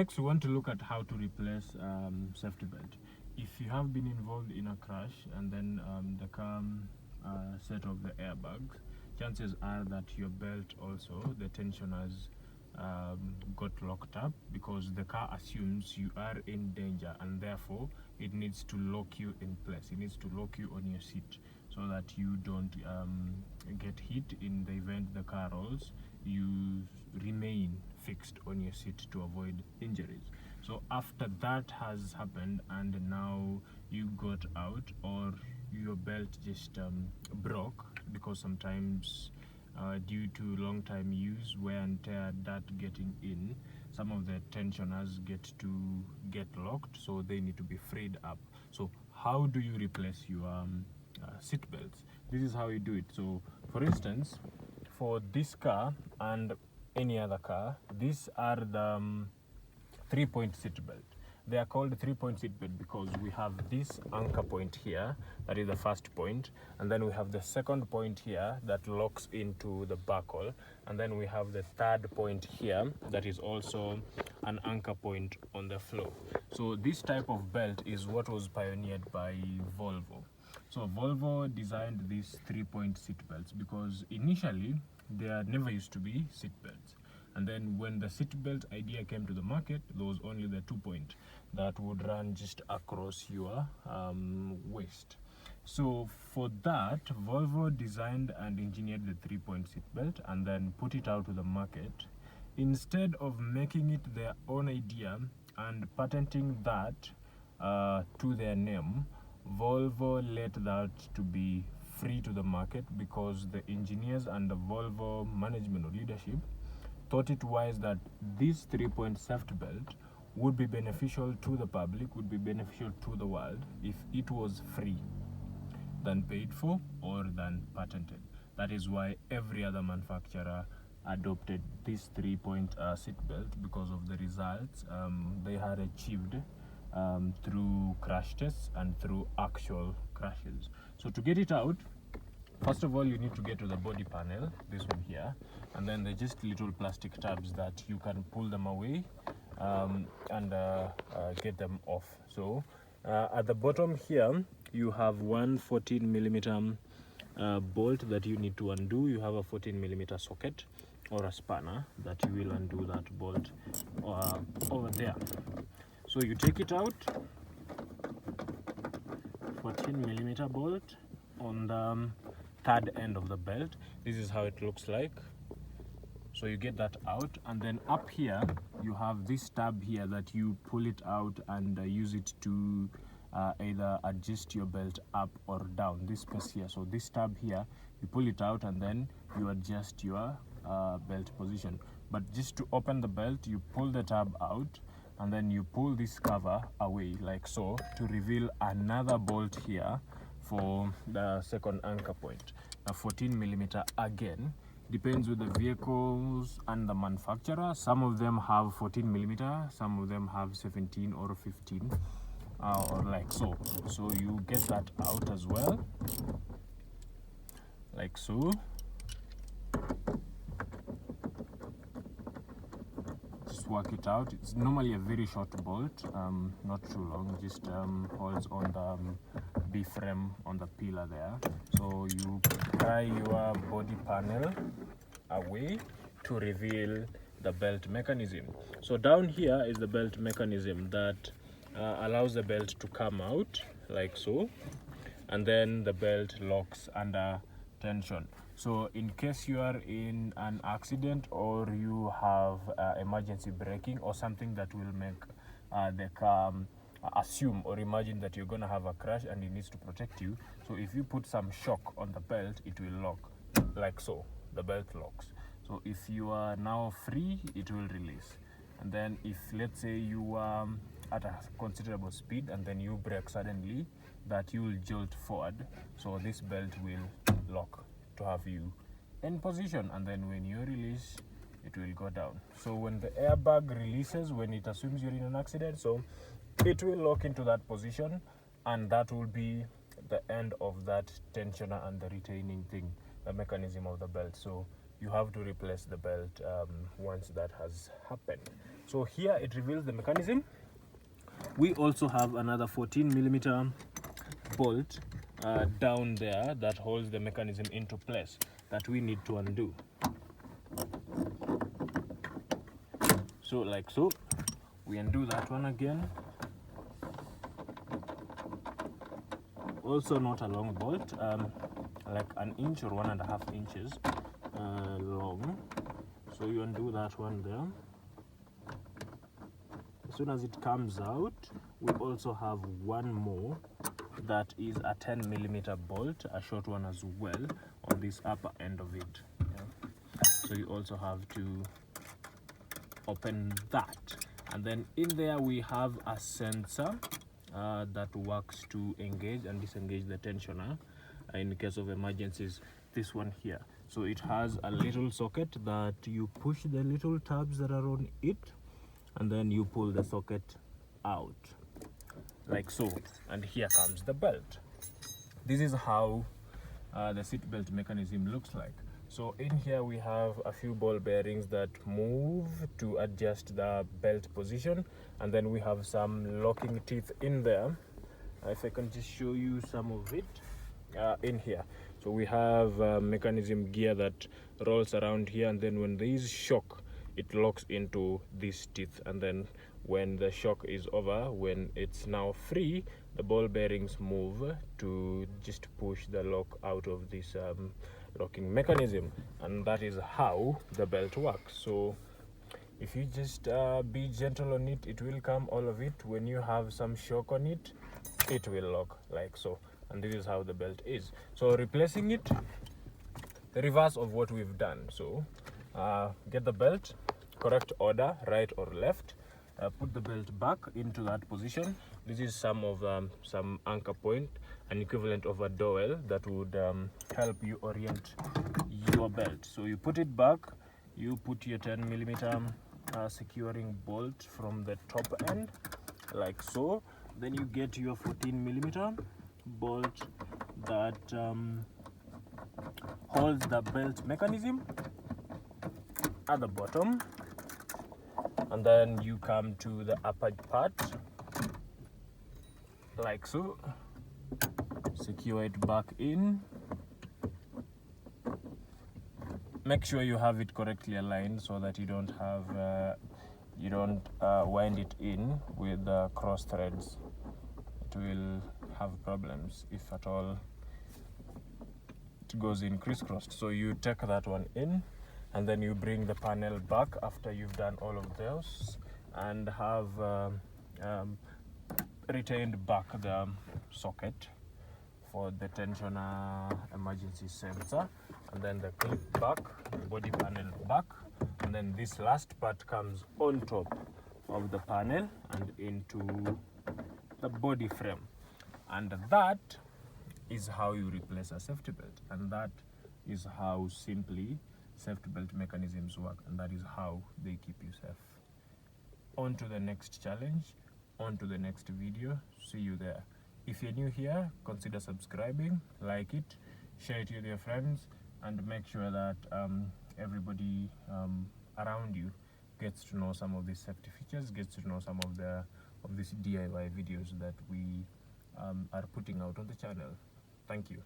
Next, we want to look at how to replace safety belt. If you have been involved in a crash and then the car set off the airbags, chances are that your belt also, the tensioners got locked up, because the car assumes you are in danger and therefore it needs to lock you in place. It needs to lock you on your seat so that you don't get hit. In the event the car rolls, you remain fixed on your seat to avoid injuries. So after that has happened and now you got out, or your belt just broke, because sometimes due to long time use, wear and tear, dirt getting in, some of the tensioners get locked, so they need to be freed up. So how do you replace your seat belts? This is how you do it. So for instance, for this car and any other car, these are the 3-point seat belt. They are called 3-point seat belt because we have this anchor point here, that is the first point, and then we have the second point here that locks into the buckle, and then we have the third point here that is also an anchor point on the floor. So this type of belt is what was pioneered by Volvo. So Volvo designed these 3-point seat belts because initially there never used to be seat belts. And then when the seat belt idea came to the market, there was only the 2-point that would run just across your waist. So for that, Volvo designed and engineered the 3-point seat belt and then put it out to the market. Instead of making it their own idea and patenting that to their name, Volvo let that to be free to the market, because the engineers and the Volvo management or leadership thought it wise that this 3-point safety belt would be beneficial to the public, would be beneficial to the world if it was free than paid for or than patented. That is why every other manufacturer adopted this 3-point seat belt, because of the results they had achieved through crash tests and through actual crashes. So to get it out, first of all, you need to get to the body panel, this one here, and then they're just little plastic tabs that you can pull them away and get them off. So at the bottom here, you have one 14mm bolt that you need to undo. You have a 14mm socket or a spanner that you will undo that bolt over there. So you take it out, 14mm bolt on the third end of the belt. This is how it looks like. So you get that out, and then up here you have this tab here that you pull it out and use it to either adjust your belt up or down, this space here. So this tab here, you pull it out and then you adjust your belt position. But just to open the belt, you pull the tab out and then you pull this cover away like so, to reveal another bolt here for the second anchor point. A 14mm again, depends with the vehicles and the manufacturer. Some of them have 14mm, some of them have 17 or 15, or like so. So you get that out as well, like so. Just work it out. It's normally a very short bolt, not too long, just holds on the B-frame on the pillar there. So you pry your body panel away to reveal the belt mechanism. So down here is the belt mechanism that allows the belt to come out like so, and then the belt locks under tension. So in case you are in an accident or you have emergency braking or something that will make the car assume or imagine that you're going to have a crash and it needs to protect you, so if you put some shock on the belt, it will lock like so. The belt locks. So if you are now free, it will release. And then if, let's say, you are at a considerable speed and then you brake suddenly, that you will jolt forward, so this belt will lock to have you in position, and then when you release, it will go down. So when the airbag releases, when it assumes you're in an accident, so it will lock into that position, and that will be the end of that tensioner and the retaining thing, the mechanism of the belt. So you have to replace the belt once that has happened. So here it reveals the mechanism. We also have another 14mm bolt down there that holds the mechanism into place that we need to undo. So like so, we undo that one again. Also not a long bolt, like an inch or 1.5 inches long. So you undo that one there. As soon as it comes out, we also have one more that is a 10mm bolt, a short one as well, on this upper end of it. Yeah. So you also have to open that, and then in there we have a sensor that works to engage and disengage the tensioner in case of emergencies. This one here, so it has a little socket that you push the little tabs that are on it, and then you pull the socket out like so, and here comes the belt. This is how the seat belt mechanism looks like. So in here we have a few ball bearings that move to adjust the belt position, and then we have some locking teeth in there. If I can just show you some of it in here. So we have a mechanism gear that rolls around here, and then when there is shock, it locks into these teeth, and then when the shock is over, when it's now free, the ball bearings move to just push the lock out of this locking mechanism, and that is how the belt works. So if you just be gentle on it, it will come, all of it. When you have some shock on it, it will lock like so, and this is how the belt is. So replacing it, the reverse of what we've done. So get the belt, correct order, right or left, put the belt back into that position. This is some of some anchor point, an equivalent of a dowel that would help you orient your belt. So you put it back, you put your 10mm securing bolt from the top end like so, then you get your 14mm bolt that holds the belt mechanism at the bottom, and then you come to the upper part like so, secure it back in. Make sure you have it correctly aligned so that you don't have wind it in with cross threads. It will have problems if at all it goes in crisscrossed. So you take that one in, and then you bring the panel back after you've done all of those, and have retained back the socket for the tensioner emergency sensor, and then the clip back, the body panel back, and then this last part comes on top of the panel and into the body frame. And that is how you replace a safety belt, and that is how simply safety belt mechanisms work, and that is how they keep you safe. On to the next challenge, on to the next video. See you there. If you're new here, consider subscribing, like it, share it with your friends, and make sure that everybody around you gets to know some of these safety features, gets to know some of these DIY videos that we are putting out on the channel. Thank you.